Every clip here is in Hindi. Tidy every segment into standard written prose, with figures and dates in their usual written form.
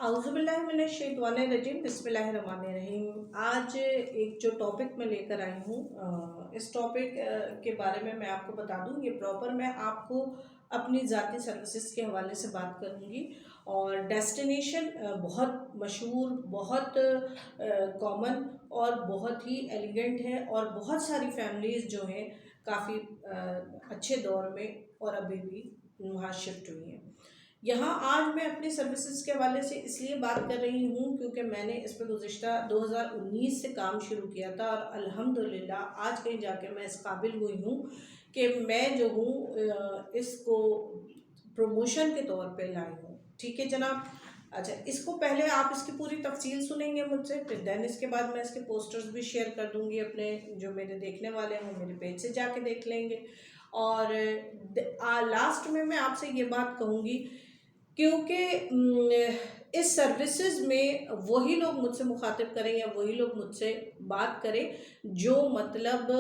औज़ुबिल्लाहिमिनश्शैतानिर्रजीम बिस्मिल्लाहिर्रहमानिर्रहीम। आज एक जो टॉपिक मैं लेकर आई हूँ, इस टॉपिक के बारे में मैं आपको बता दूँ। ये प्रॉपर मैं आपको अपनी ज़ाती सर्विसेज के हवाले से बात करूँगी। और डेस्टिनेशन बहुत मशहूर, बहुत कॉमन और बहुत ही एलिगेंट है, और बहुत सारी फैमिलीज़ जो हैं काफ़ी अच्छे दौर में और अभी भी वहाँ शिफ्ट हुई हैं। यहाँ आज मैं अपनी सर्विसेज के हवाले से इसलिए बात कर रही हूँ क्योंकि मैंने इस पे गुज़िश्ता 2019 से काम शुरू किया था, और अल्हम्दुलिल्लाह आज कहीं जाके मैं इस काबिल हुई हूँ कि मैं जो हूँ इसको प्रमोशन के तौर पे लाई हूँ। ठीक है जनाब। अच्छा, इसको पहले आप इसकी पूरी तफसील सुनेंगे मुझसे, फिर देन इसके बाद मैं इसके पोस्टर्स भी शेयर कर दूँगी। अपने जो मेरे देखने वाले हैं वो मेरे पेज से जाके देख लेंगे। और लास्ट में मैं आपसे ये बात कहूँगी, क्योंकि इस सर्विसेज में वही लोग मुझसे मुखातिब करें या वही लोग मुझसे बात करें जो मतलब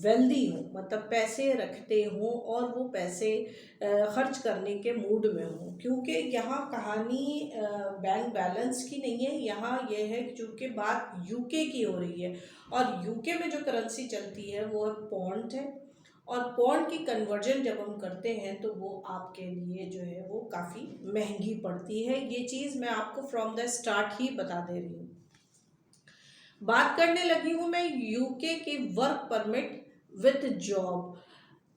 वेल्दी हों, मतलब पैसे रखते हों और वो पैसे खर्च करने के मूड में हों। क्योंकि यहाँ कहानी बैंक बैलेंस की नहीं है, यहाँ ये है कि चूँकि बात यूके की हो रही है, और यूके में जो करेंसी चलती है वो पौंड है। और पौंड की कन्वर्जन जब हम करते हैं तो वो आपके लिए जो है वो काफ़ी महंगी पड़ती है। ये चीज़ मैं आपको फ्रॉम द स्टार्ट ही बता दे रही हूँ। बात करने लगी हूँ मैं यूके की वर्क परमिट विथ जॉब।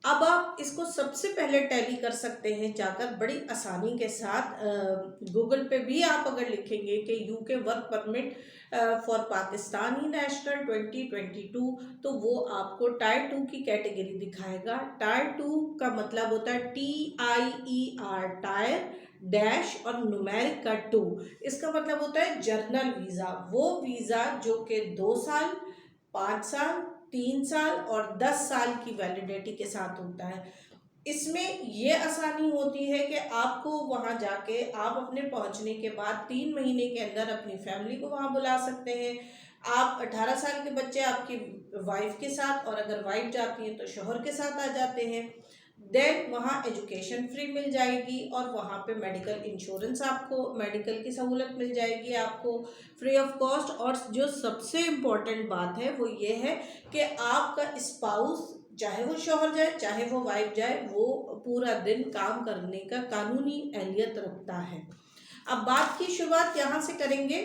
अब आप इसको सबसे पहले टैली कर सकते हैं जाकर बड़ी आसानी के साथ। गूगल पे भी आप अगर लिखेंगे कि UK work permit for Pakistani national 2022, तो वो आपको टायर 2 की कैटेगरी दिखाएगा। टायर 2 का मतलब होता है TIER, टायर डैश और न्यूमेरिक का 2। इसका मतलब होता है जर्नल वीज़ा, वो वीज़ा जो कि 2 साल, 5 साल, 3 साल और 10 साल की वैलिडिटी के साथ होता है। इसमें ये आसानी होती है कि आपको वहाँ जाके आप अपने पहुँचने के बाद 3 महीने के अंदर अपनी फैमिली को वहाँ बुला सकते हैं। आप 18 साल के बच्चे आपकी वाइफ के साथ, और अगर वाइफ जाती हैं तो शोहर के साथ आ जाते हैं। देन वहाँ एजुकेशन फ्री मिल जाएगी, और वहाँ पे मेडिकल इंश्योरेंस, आपको मेडिकल की सहूलत मिल जाएगी आपको फ्री ऑफ कॉस्ट। और जो सबसे इम्पॉर्टेंट बात है वो ये है कि आपका स्पाउस, चाहे वो शौहर जाए चाहे वो वाइफ जाए, वो पूरा दिन काम करने का कानूनी अहलियत रखता है। अब बात की शुरुआत यहाँ से करेंगे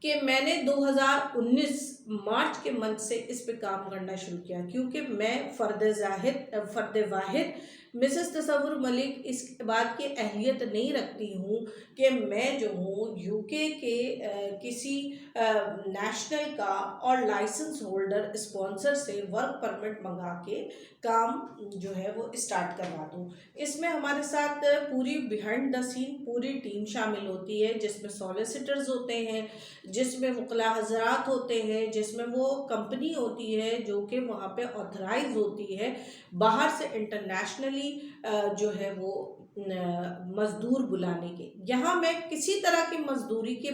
कि मैंने 2019 मार्च के मंथ से इस पे काम करना शुरू किया, क्योंकि मैं फ़र्द वाहिद मिसेस तसव्वुर मलिक इस बात की अहलियत नहीं रखती हूँ कि मैं जो हूँ यूके के किसी नेशनल का और लाइसेंस होल्डर स्पॉन्सर से वर्क परमिट मंगा के काम जो है वो स्टार्ट करवा दूँ। इसमें हमारे साथ पूरी बिहाइंड द सीन पूरी टीम शामिल होती है, जिसमें सॉलिसिटर्स होते हैं, जिसमें वकला हजरात होते हैं, जिसमें वो कंपनी होती है जो कि वहाँ पे ऑथराइज होती है बाहर से इंटरनेशनली जो है वो मज़दूर बुलाने के। यहाँ मैं किसी तरह की मज़दूरी के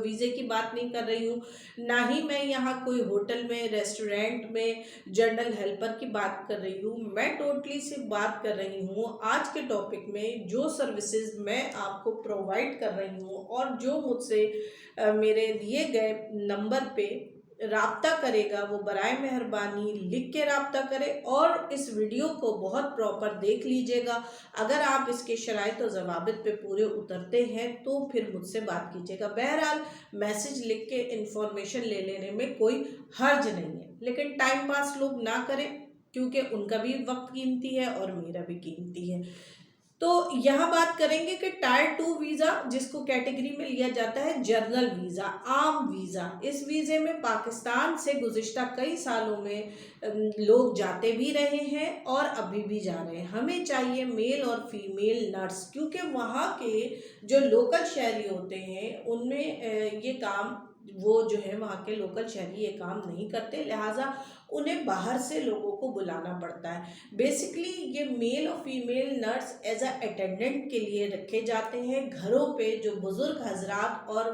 वीज़े की बात नहीं कर रही हूँ, ना ही मैं यहाँ कोई होटल में, रेस्टोरेंट में जनरल हेल्पर की बात कर रही हूँ। मैं टोटली सिर्फ बात कर रही हूँ आज के टॉपिक में जो सर्विसेज मैं आपको प्रोवाइड कर रही हूँ, और जो मुझसे मेरे दिए गए नंबर पे राब्ता करेगा वो बराए मेहरबानी लिख के राब्ता करे, और इस वीडियो को बहुत प्रॉपर देख लीजिएगा। अगर आप इसके शराइत और ज़वाबित पे पूरे उतरते हैं तो फिर मुझसे बात कीजिएगा। बहरहाल मैसेज लिख के इंफॉर्मेशन ले लेने में कोई हर्ज नहीं है, लेकिन टाइम पास लोग ना करें, क्योंकि उनका भी वक्त कीमती है और मेरा भी कीमती है। तो यहाँ बात करेंगे कि टायर 2 वीज़ा, जिसको कैटेगरी में लिया जाता है जर्नल वीज़ा, आम वीज़ा। इस वीज़े में पाकिस्तान से गुज़िश्ता कई सालों में लोग जाते भी रहे हैं और अभी भी जा रहे हैं। हमें चाहिए मेल और फीमेल नर्स, क्योंकि वहाँ के जो लोकल शहरी होते हैं उनमें ये काम, वो जो है वहाँ के लोकल शहरी ये काम नहीं करते, लिहाजा उन्हें बाहर से लोगों को बुलाना पड़ता है। बेसिकली ये मेल और female nurse as a attendant के लिए रखे जाते हैं। घरों पे जो बुज़ुर्ग हजरात और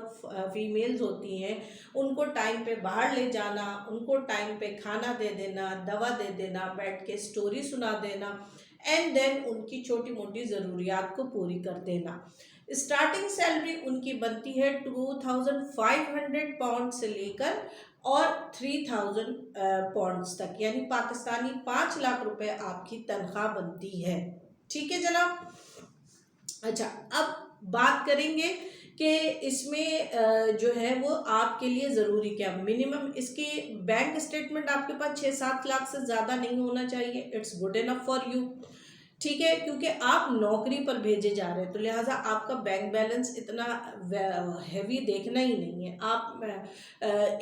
फीमेल्स होती हैं उनको टाइम पे बाहर ले जाना, उनको टाइम पे खाना दे देना, दवा दे देना, बैठ के स्टोरी सुना देना, एंड देन उनकी छोटी मोटी ज़रूरियात को पूरी कर देना। स्टार्टिंग सैलरी उनकी बनती है 2500 पाउंड से लेकर और 3000 पाउंड्स तक, यानी पाकिस्तानी 5 लाख रुपए आपकी तनख्वाह बनती है। ठीक है जनाब। अच्छा, अब बात करेंगे कि इसमें जो है वो आपके लिए ज़रूरी क्या, मिनिमम इसके बैंक स्टेटमेंट आपके पास 6-7 लाख से ज़्यादा नहीं होना चाहिए। It's good enough for you. ठीक है, क्योंकि आप नौकरी पर भेजे जा रहे हैं तो लिहाजा आपका बैंक बैलेंस इतना हैवी देखना ही नहीं है। आप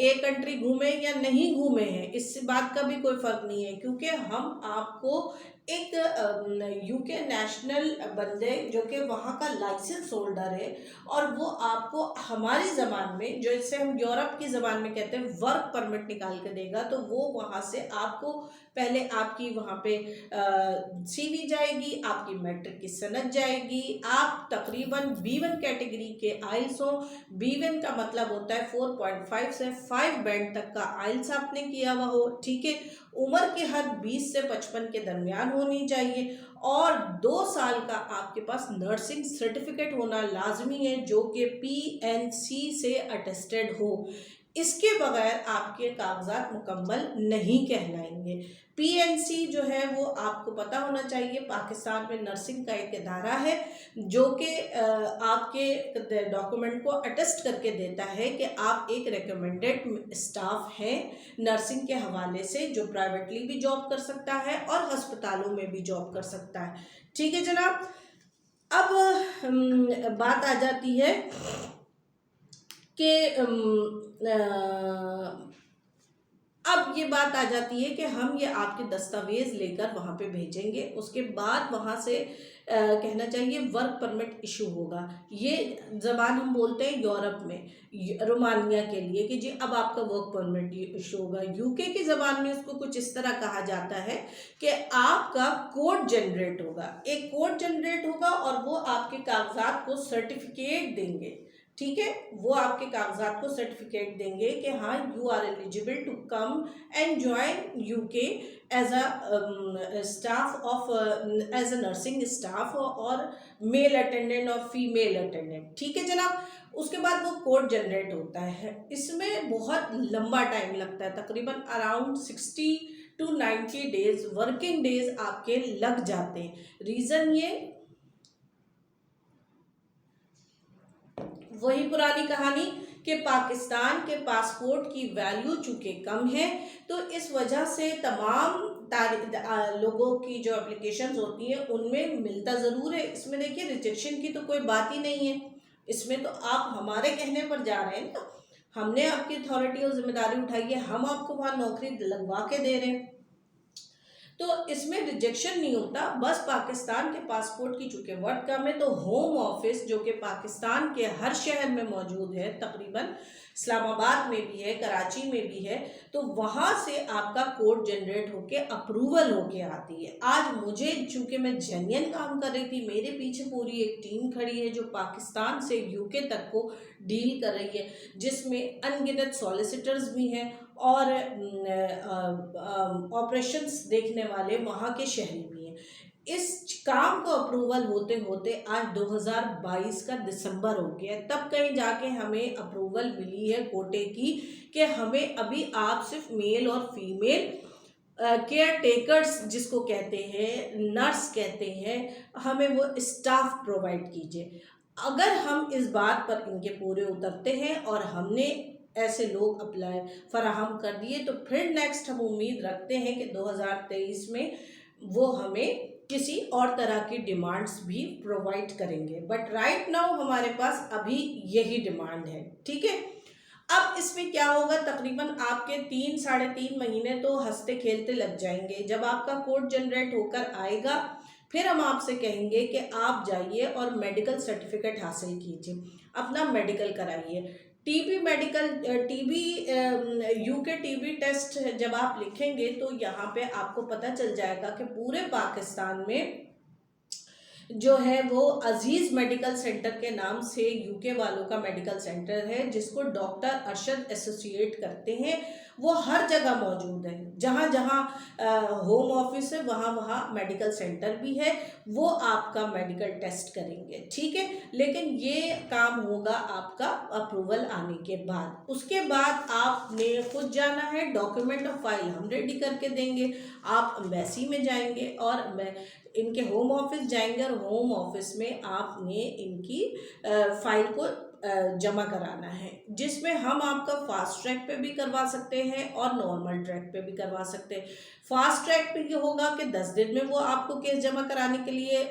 एक कंट्री घूमे या नहीं घूमे हैं, इस बात का भी कोई फ़र्क नहीं है, क्योंकि हम आपको एक यूके नेशनल बंदे जो कि वहाँ का लाइसेंस होल्डर है, और वो आपको हमारी ज़बान में, जो इससे हम यूरोप की ज़बान में कहते हैं, वर्क परमिट निकाल के देगा। तो वो वहाँ से आपको पहले आपकी वहाँ पे सीवी जाएगी, आपकी मैट्रिक की सनद जाएगी, आप तकरीबन B1 कैटेगरी के आइल्स हो। B1 का मतलब होता है 4.5 से 5 बैंड तक का आइल्स आपने किया हुआ हो। ठीक है, उम्र की हद 20 से 55 के दरमियान होनी चाहिए, और 2 साल का आपके पास नर्सिंग सर्टिफिकेट होना लाजमी है, जो कि PNC से अटेस्टेड हो। इसके बगैर आपके कागजात मुकम्मल नहीं कहलाएंगे। PNC जो है वो आपको पता होना चाहिए, पाकिस्तान में नर्सिंग का एक इदारा है जो कि आपके डॉक्यूमेंट को अटेस्ट करके देता है कि आप एक रिकमेंडेड स्टाफ हैं नर्सिंग के हवाले से, जो प्राइवेटली भी जॉब कर सकता है और अस्पतालों में भी जॉब कर सकता है। ठीक है जनाब। अब बात आ जाती है कि अब ये बात आ जाती है कि हम ये आपके दस्तावेज़ लेकर वहाँ पे भेजेंगे, उसके बाद वहाँ से कहना चाहिए वर्क परमिट इशू होगा। ये ज़बान हम बोलते हैं यूरोप में, रोमानिया के लिए, कि जी अब आपका वर्क परमिट इशू होगा। यूके की ज़बान में उसको कुछ इस तरह कहा जाता है कि आपका कोड जनरेट होगा, एक कोड जनरेट होगा, और वो आपके कागजात को सर्टिफिकेट देंगे। ठीक है, वो आपके कागजात को सर्टिफिकेट देंगे कि हाँ you are eligible to come and join UK as a staff of as a nursing staff, और मेल अटेंडेंट और फीमेल अटेंडेंट। ठीक है जनाब। उसके बाद वो कोड जनरेट होता है। इसमें बहुत लंबा टाइम लगता है, तकरीबन around 60 to 90 days working days आपके लग जाते हैं। रीज़न ये वही पुरानी कहानी कि पाकिस्तान के पासपोर्ट की वैल्यू चूँकि कम है, तो इस वजह से तमाम लोगों की जो एप्लीकेशंस होती हैं उनमें मिलता ज़रूर है। इसमें देखिए रिजेक्शन की तो कोई बात ही नहीं है, इसमें तो आप हमारे कहने पर जा रहे हैं ना, हमने आपकी अथॉरिटी और जिम्मेदारी उठाई है, हम आपको वहाँ नौकरी लगवा के दे रहे हैं, तो इसमें रिजेक्शन नहीं होता। बस पाकिस्तान के पासपोर्ट की चूँकि वर्ड कम है, तो होम ऑफिस जो कि पाकिस्तान के हर शहर में मौजूद है, तकरीबन इस्लामाबाद में भी है, कराची में भी है, तो वहाँ से आपका कोड जनरेट होके अप्रूवल होके आती है। आज मुझे, चूँकि मैं जेन्युइन काम कर रही थी, मेरे पीछे पूरी एक टीम खड़ी है जो पाकिस्तान से यूके तक को डील कर रही है, जिसमें अनगिनत सॉलिसिटर्स भी हैं और ऑपरेशंस देखने वाले वहाँ के शहरी भी हैं। इस काम को अप्रूवल होते होते आज 2022 का दिसंबर हो गया, तब कहीं जाके हमें अप्रूवल मिली है कोटे की कि हमें अभी आप सिर्फ मेल और फीमेल केयर टेकर्स जिसको कहते हैं, नर्स कहते हैं, हमें वो स्टाफ प्रोवाइड कीजिए। अगर हम इस बात पर इनके पूरे उतरते हैं और हमने ऐसे लोग अप्लाई फराहम कर दिए, तो फिर नेक्स्ट हम उम्मीद रखते हैं कि 2023 में वो हमें किसी और तरह की डिमांड्स भी प्रोवाइड करेंगे। बट राइट नाउ हमारे पास अभी यही डिमांड है। ठीक है। अब इसमें क्या होगा, तकरीबन आपके 3-3.5 महीने तो हंसते खेलते लग जाएंगे। जब आपका कोड जनरेट होकर आएगा, फिर हम आपसे कहेंगे कि आप जाइए और मेडिकल सर्टिफिकेट हासिल कीजिए, अपना मेडिकल कराइए। TB medical TB UK TB test जब आप लिखेंगे तो यहाँ पे आपको पता चल जाएगा कि पूरे पाकिस्तान में जो है वो अजीज मेडिकल सेंटर के नाम से यूके वालों का मेडिकल सेंटर है, जिसको डॉक्टर अरशद एसोसिएट करते हैं। वो हर जगह मौजूद है, जहाँ जहाँ होम ऑफिस है वहाँ वहाँ मेडिकल सेंटर भी है। वो आपका मेडिकल टेस्ट करेंगे, ठीक है। लेकिन ये काम होगा आपका अप्रूवल आने के बाद। उसके बाद आपने खुद जाना है, डॉक्यूमेंट और फाइल हम रेडी करके देंगे। आप एम्बेसी में जाएंगे और मैं इनके होम ऑफिस जाएंगे और होम ऑफिस में आपने इनकी फाइल को जमा कराना है, जिसमें हम आपका फास्ट ट्रैक पे भी करवा सकते हैं और नॉर्मल ट्रैक पे भी करवा सकते हैं। फास्ट ट्रैक पे ये होगा कि 10 दिन में वो आपको केस जमा कराने के लिए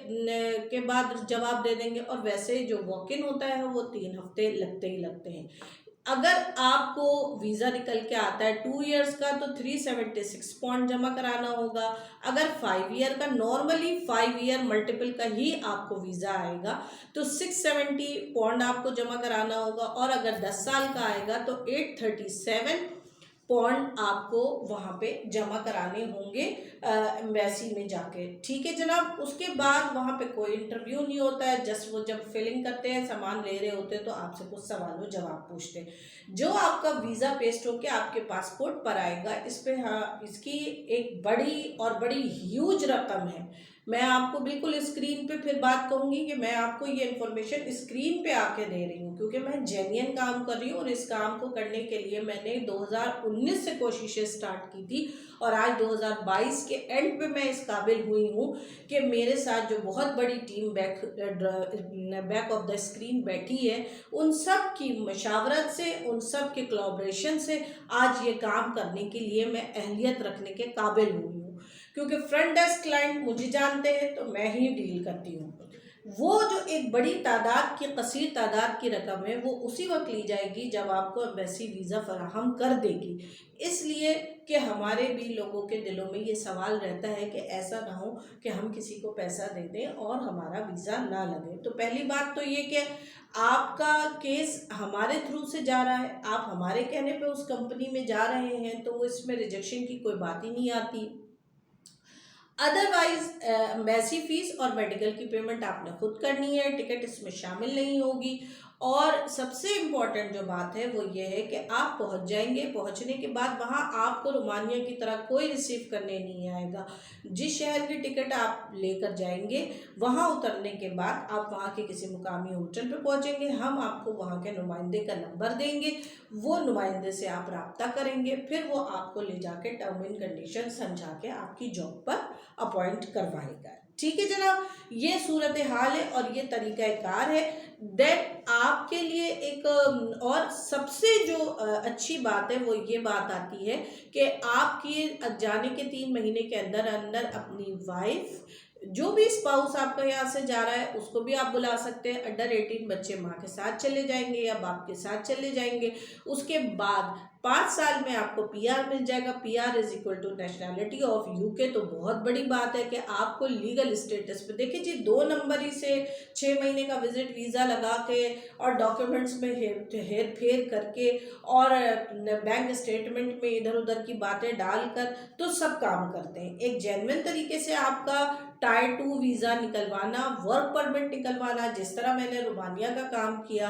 के बाद जवाब दे देंगे, और वैसे जो वॉक इन होता है वो 3 हफ्ते लगते ही लगते हैं। अगर आपको वीज़ा निकल के आता है 2 इयर्स का तो 376 पॉइंट जमा कराना होगा। अगर 5 ईयर का, नॉर्मली 5 ईयर मल्टीपल का ही आपको वीज़ा आएगा तो 670 पॉइंट आपको जमा कराना होगा, और अगर 10 साल का आएगा तो 837 पॉइंट आपको वहाँ पे जमा कराने होंगे एम्बेसी में जाके, ठीक है जनाब। उसके बाद वहाँ पे कोई इंटरव्यू नहीं होता है, जस्ट वो जब फिलिंग करते हैं, सामान ले रहे होते हैं तो आपसे कुछ सवालों जवाब पूछते हैं। जो आपका वीज़ा पेस्ट होके आपके पासपोर्ट पर आएगा, इस पे हाँ इसकी एक बड़ी और बड़ी ह्यूज रकम है। मैं आपको बिल्कुल स्क्रीन पे फिर बात कहूँगी कि मैं आपको ये इन्फॉर्मेशन स्क्रीन पे आके दे रही हूँ, क्योंकि मैं जेन्युइन काम कर रही हूँ और इस काम को करने के लिए मैंने 2019 से कोशिशें स्टार्ट की थी, और आज 2022 के एंड पे मैं इस काबिल हुई हूँ कि मेरे साथ जो बहुत बड़ी team back of the screen बैठी है, उन सब की मशावरत से, उन सब के कोलैबोरेशन से आज ये काम करने के लिए मैं अहलियत रखने के काबिल हुई हूँ। क्योंकि फ्रंट डेस्क क्लाइंट मुझे जानते हैं तो मैं ही डील करती हूँ। वो जो एक बड़ी तादाद की, कसीर तादाद की रकम है, वो उसी वक्त ली जाएगी जब आपको एम्बेसी वीज़ा फराहम कर देगी। इसलिए कि हमारे भी लोगों के दिलों में ये सवाल रहता है कि ऐसा ना हो कि हम किसी को पैसा दे दें और हमारा वीज़ा ना लगे। तो पहली बात तो ये कि आपका केस हमारे थ्रू से जा रहा है, आप हमारे कहने पे उस कंपनी में जा रहे हैं, तो इसमें रिजेक्शन की कोई बात ही नहीं आती। अदरवाइज एम्बेसी फीस और मेडिकल की पेमेंट आपने खुद करनी है, टिकट इसमें शामिल नहीं होगी। और सबसे इम्पॉर्टेंट जो बात है वो ये है कि आप पहुंच जाएंगे, पहुंचने के बाद वहां आपको रोमानिया की तरह कोई रिसीव करने नहीं आएगा। जिस शहर की टिकट आप लेकर जाएंगे, वहां उतरने के बाद आप वहां के किसी मुकामी होटल पे पहुंचेंगे, हम आपको वहां के नुमाइंदे का नंबर देंगे, वो नुमाइंदे से आप रब्ता करेंगे, फिर वो आपको ले जाके टर्म एंड कंडीशन समझा के आपकी जॉब पर अपॉइंट करवाएगा, ठीक है जनाब। ये सूरत हाल है और ये तरीक़ाकार है। देन आपके लिए एक और सबसे जो अच्छी बात है वो ये बात आती है कि आपके जाने के 3 महीने के अंदर अंदर अपनी वाइफ, जो भी स्पाउस आपका यहाँ से जा रहा है, उसको भी आप बुला सकते हैं। अंडर 18 बच्चे माँ के साथ चले जाएंगे या बाप के साथ चले जाएंगे। उसके बाद 5 साल में आपको पीआर मिल जाएगा। PR is equal to nationality of UK. तो बहुत बड़ी बात है कि आपको लीगल स्टेटस पे, देखिए जी, 2 नंबरी से 6 महीने का विजिट वीज़ा लगा के और डॉक्यूमेंट्स में हेर फेर करके और बैंक स्टेटमेंट में इधर उधर की बातें डालकर तो सब काम करते हैं। एक जेन्युइन तरीके से आपका टायर 2 वीज़ा निकलवाना, वर्क परमिट निकलवाना, जिस तरह मैंने रोमानिया का काम किया,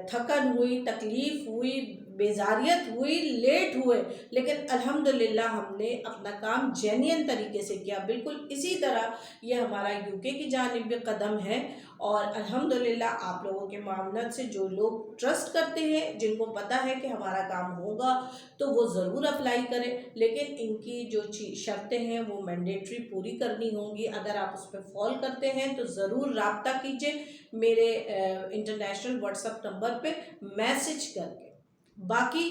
थकन हुई, तकलीफ हुई, बेजारियत हुई, लेट हुए, लेकिन अल्हम्दुलिल्लाह हमने अपना काम जेन्युइन तरीके से किया। बिल्कुल इसी तरह ये हमारा यूके की जानिब कदम है, और अल्हम्दुलिल्लाह आप लोगों के मामले से जो लोग ट्रस्ट करते हैं, जिनको पता है कि हमारा काम होगा, तो वो ज़रूर अप्लाई करें। लेकिन इनकी जो शर्तें हैं वो मैंडेटरी पूरी करनी होंगी। अगर आप उस पर फॉलो करते हैं तो ज़रूर रब्ता कीजिए मेरे इंटरनेशनल व्हाट्सएप नंबर पे मैसेज करके। बाकी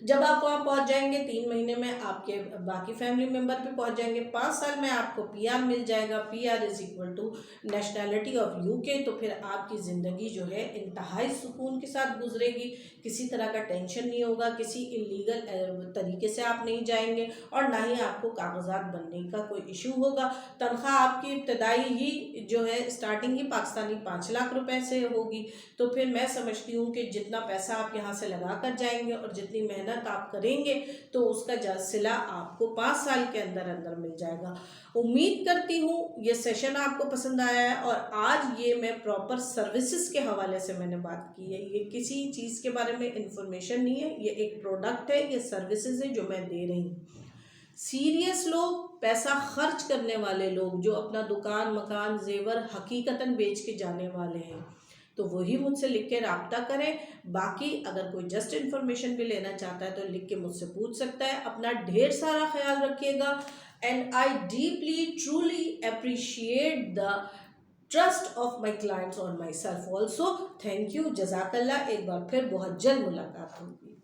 जब आप वहाँ पहुँच जाएंगे 3 महीने में आपके बाकी फैमिली मेम्बर भी पहुँच जाएंगे। 5 साल में आपको पीआर मिल जाएगा। PR is equal to nationality of UK. तो फिर आपकी ज़िंदगी जो है इंतहाई सुकून के साथ गुजरेगी, किसी तरह का टेंशन नहीं होगा, किसी इलीगल तरीके से आप नहीं जाएंगे और ना ही आपको कागजात बनने का कोई इशू होगा। तनख्वाह आपकी इब्तदाई ही जो है स्टार्टिंग ही पाकिस्तानी 5 लाख रुपए से होगी। तो फिर मैं समझती हूँ कि जितना पैसा आप यहाँ से लगा कर जाएंगे और जितनी मेहनत मेहनत आप करेंगे तो उसका सिला आपको 5 साल के अंदर अंदर मिल जाएगा। उम्मीद करती हूँ ये सेशन आपको पसंद आया है। और आज ये मैं प्रॉपर सर्विसेज के हवाले से मैंने बात की है, ये किसी चीज़ के बारे में इंफॉर्मेशन नहीं है, ये एक प्रोडक्ट है, ये सर्विसेज है जो मैं दे रही हूँ। सीरियस लोग, पैसा खर्च करने वाले लोग जो अपना दुकान मकान जेवर हकीकतन बेच के जाने वाले हैं, तो वही मुझसे लिख के रब्ता करें। बाकी अगर कोई जस्ट इन्फॉर्मेशन भी लेना चाहता है तो लिख के मुझसे पूछ सकता है। अपना ढेर सारा ख्याल रखिएगा। And I deeply truly appreciate the trust of my clients on myself also. Thank you, जज़ाकल्लाह। एक बार फिर बहुत जल्द मुलाकात होगी।